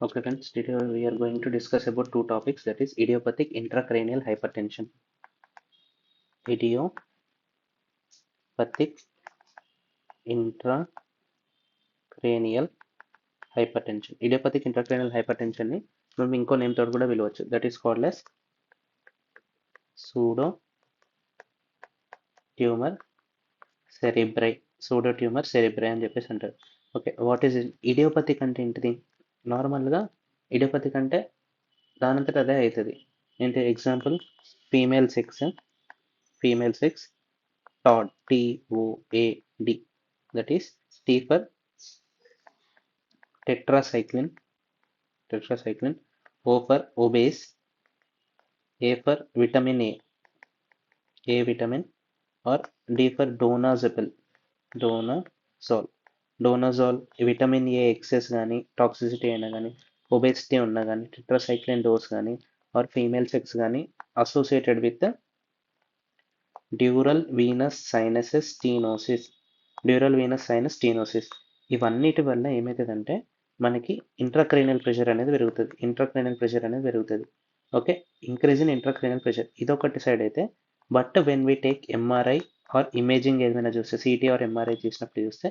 Okay, friends, today we are going to discuss about two topics, that is idiopathic intracranial hypertension. Idiopathic intracranial hypertension. Idiopathic intracranial hypertension ని మనం ఇంకో name తోటి కూడా పిలవచ్చు. That is called as pseudo tumour cerebri. Pseudo tumour cerebri అని చెప్పేసి అంటారు. Okay, what is idiopathic అంటే ఏంటిది? నార్మల్గా ఇడియోపతిక్ అంటే దానంతట అదే అవుతుంది. ఏంటి example? Female sex TOD, TOAD, that is T for tetracycline, O for obese, A for vitamin A vitamin, or D for donazepam, donazole, vitamin A excess కానీ toxicity అయినా కానీ ఒబేసిటీ ఉన్నా కానీ టెట్రాసైక్లిన్ డోస్ కానీ ఆర్ ఫీమేల్ సెక్స్ కానీ associated with dural venous sinus stenosis. ఇవన్నిటి వల్ల ఏమవుతుందంటే మనకి ఇంట్రాక్రేనియల్ ప్రెషర్ అనేది పెరుగుతుంది. Okay, increase in intracranial pressure ఇదొకటి సైడ్ అయితే, but when we take MRI or imaging ఏదైనా చూస్తే, సిటీ ఆర్ ఎంఆర్ఐ చేసినప్పుడు చూస్తే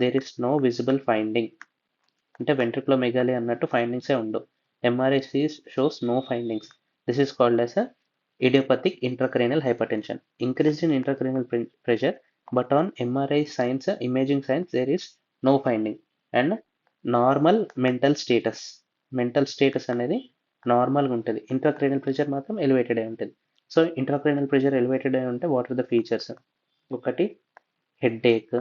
there is no visible finding. అంటే వెంట్రికులోమెగాలీ అన్నట్టు ఫైండింగ్సే ఉండవు. MRI shows no findings. This is called as idiopathic intracranial hypertension. Increased in intracranial pressure, but on MRI signs, imaging signs, there is no finding. And normal mental status అనేది నార్మల్గా ఉంటుంది. Intracranial pressure మాత్రం elevated అయి ఉంటుంది. So intracranial pressure elevated అయి ఉంటే what are the features? ఒకటి headache,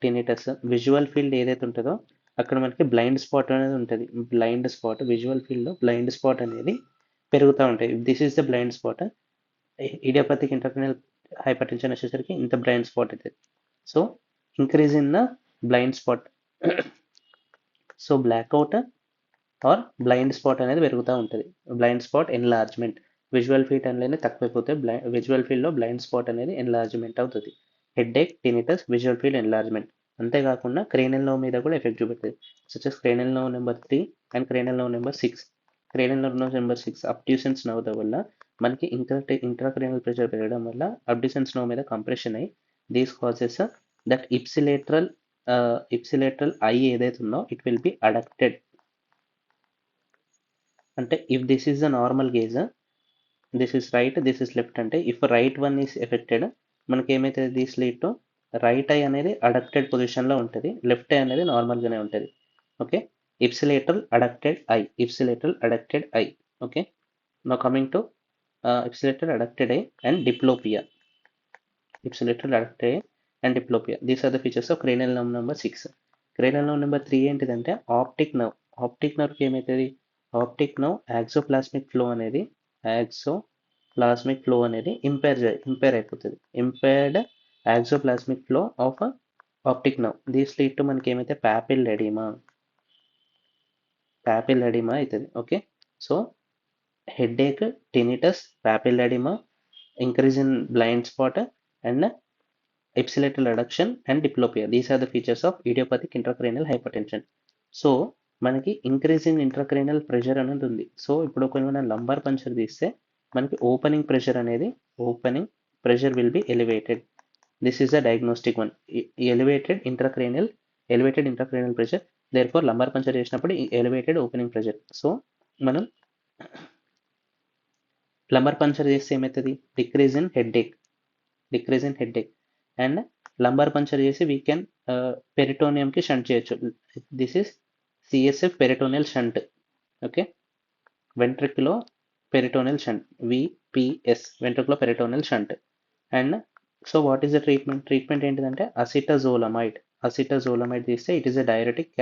tinnitus, visual field ఏదైతే ఉంటుందో అక్కడ మనకి బ్లైండ్ స్పాట్ అనేది ఉంటుంది. విజువల్ ఫీల్డ్లో బ్లైండ్ స్పాట్ అనేది పెరుగుతూ ఉంటాయి. This is the blind spot. Idiopathic intracranial hypertension వచ్చేసరికి ఇంత బ్లైండ్ స్పాట్ అవుతుంది. So increase in the blind spot. So blackout or blind spot అనేది పెరుగుతూ ఉంటుంది. Blind spot enlargement. Visual field అనేది తక్కువైపోతే విజువల్ ఫీల్డ్లో బ్లైండ్ స్పాట్ అనేది ఎన్లార్జ్మెంట్ అవుతుంది. Headache, tinnitus, visual field enlargement. అంతేకాకుండా క్రేనియల్ నర్వ్ మీద కూడా ఎఫెక్ట్ చూపెడుతుంది. Such as cranial nerve number 3 and cranial nerve number 6. Cranial nerve number 6 abducens nerve వల్ల మనకి ఇంట్రాక్రేనియల్ ప్రెషర్ పెరగడం వల్ల అబ్డ్యూసెన్స్ నర్వ్ మీద కంప్రెషన్ అయ్యి these causes that ipsilateral eye ఏదైతే ఉందో ఇట్ విల్ బి అడక్టెడ్. అంటే if this is the normal gaze, this is right, this is left. అంటే if right one is affected మనకి ఏమైతుంది? This lead to right eye అనేది adducted పొజిషన్లో ఉంటుంది, left eye అనేది నార్మల్గానే ఉంటుంది. Okay, ipsilateral adducted eye. Okay, now coming to ipsilateral adducted I and diplopia. These are the features of cranial nerve number 6. Cranial nerve number 3 ఏంటిదంటే optic నర్వ్కి ఏమవుతుంది? Optic nerve axoplasmic flow అనేది impair అయిపోతుంది. Impaired axoplasmic flow of optic nerve. These lead to మనకి ఏమైతే papilloedema అవుతుంది. Okay, so headache, tinnitus, papilloedema, increase in blind spot and ipsilateral adduction and diplopia. These are the features of idiopathic intracranial hypertension. So మనకి increase in intracranial pressure అనేది ఉంది. So ఇప్పుడు ఒకవేళ lumbar puncture తీస్తే మనకి opening pressure will be elevated. This is the diagnostic one. Elevated intracranial pressure, therefore lumbar puncture చేసినప్పుడు elevated opening pressure. So మనం lumbar puncture చేస్తే ఏమవుతుంది? Decrease in headache and lumbar puncture చేసి we can పెరిటోనియంకి shunt చేయొచ్చు. This is CSF peritoneal shunt. Okay, ventriculo peritoneal shunt, VPS, ventriculo peritoneal shunt. And so what is the treatment ఏంటిదంటే acetazolamide తీస్తే it is a diuretic,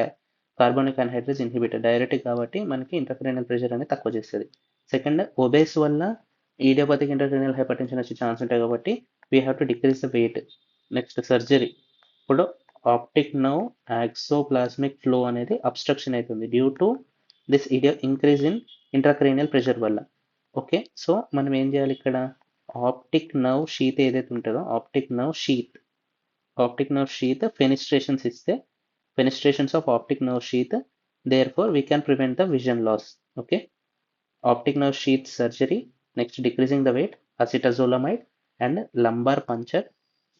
carbonic anhydrase inhibitor. Diuretic కాబట్టి మనకి intracranial pressure అనేది తక్కువ చేస్తుంది. Second, obese వల్ల idiopathic intracranial hypertension వచ్చే chance ఉంటాయి కాబట్టి we have to decrease the weight. Next surgery. ఇప్పుడు ఆప్టిక్ నర్వ్ యాక్సోప్లాస్మిక్ ఫ్లో అనేది అబ్స్ట్రక్షన్ అవుతుంది due to this increase in intracranial pressure వల్ల. ఓకే, సో మనం ఏం చేయాలి ఇక్కడ? ఆప్టిక్ నర్వ్ ఏదైతే ఉంటుందో ఆప్టిక్ నర్వ్ షీత్ ఫెనిస్ట్రేషన్స్ ఇస్తే fenestrations of optic nerve sheath. Therefore, we can prevent the vision loss. Okay. Optic nerve sheath surgery. Next, decreasing the weight, acetazolamide and lumbar puncture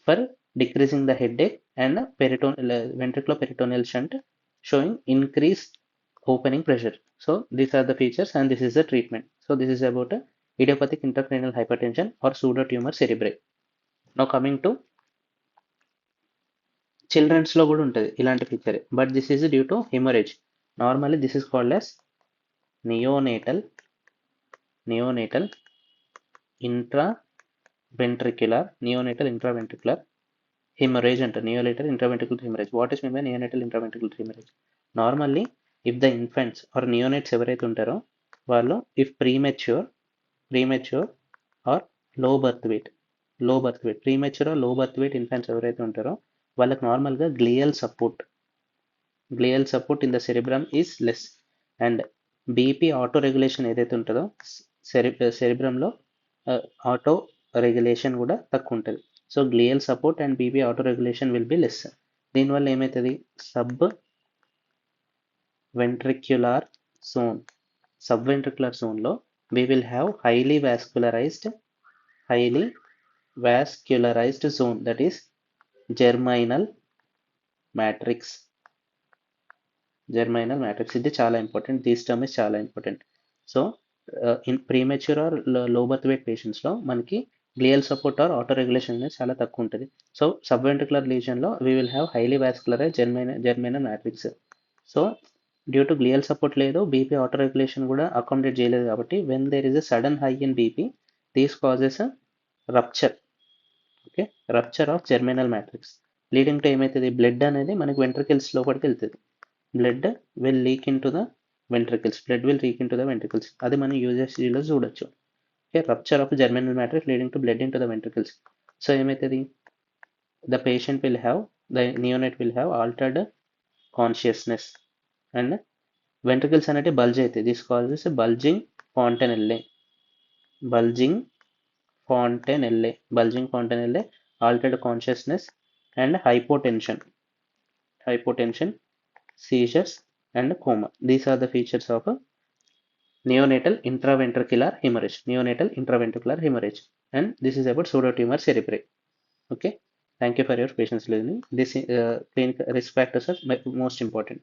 for decreasing the headache, and ventriculoperitoneal shunt showing increased opening pressure. So these are the features and this is the treatment. So this is about idiopathic intracranial hypertension or pseudotumor cerebri. Now coming to children's లో కూడా ఉంటుంది ఇలాంటి feature, but this is due to hemorrhage. Normally this is called as neonatal intraventricular hemorrhage అంట. neonatal intraventricular hemorrhage. What is meant by neonatal intraventricular hemorrhage? Normally if the infants or neonates ఎవరైతే ఉంటారో వాళ్ళు if premature or low birth weight premature or low birth weight infants ఎవరైతే ఉంటారో వాళ్ళకి నార్మల్గా glial support in the cerebrum is less, and BP auto regulation ఏదైతే ఉంటుందో సెరిబ్రంలో auto regulation కూడా తక్కువ ఉంటుంది. So glial support and BP auto regulation will be less. దీనివల్ల ఏమవుతుంది, సబ్ వెంట్రిక్యులార్ జోన్లో we will have highly vascularized zone, that is germinal matrix. ఇది చాలా ఇంపార్టెంట్, దిస్ టర్మ్ ఇస్ చాలా important. So in premature or low birth weight పేషెంట్స్లో మనకి glial support or auto regulation అనేది చాలా తక్కువ ఉంటుంది. సో సబ్ వెంట్రికులర్ లీజన్లో we will have highly vascularize germinal matrix. So due to glial support లేదు, BP auto regulation కూడా accommodate చేయలేదు కాబట్టి when there is a sudden high in BP these causes rupture of germinal matrix, leading to ఏమవుతుంది, blood అనేది మనకి ventricles లోపలికి వెళ్తుంది. Blood will leak into the ventricles. అది మనం యూజెస్లో చూడొచ్చు. Okay, rupture of germinal matrix leading to blood into the ventricles. So ఏమవుతుంది, the patient will have, the neonate will have altered consciousness and ventricles అనేవి bulge అవుతాయి. This causes bulging fontanelle, altered consciousness and hypotension, seizures and coma. These are the features of neonatal intraventricular hemorrhage, and this is about pseudotumor cerebri. Okay, thank you for your patience listening. This clinical risk factors are most important.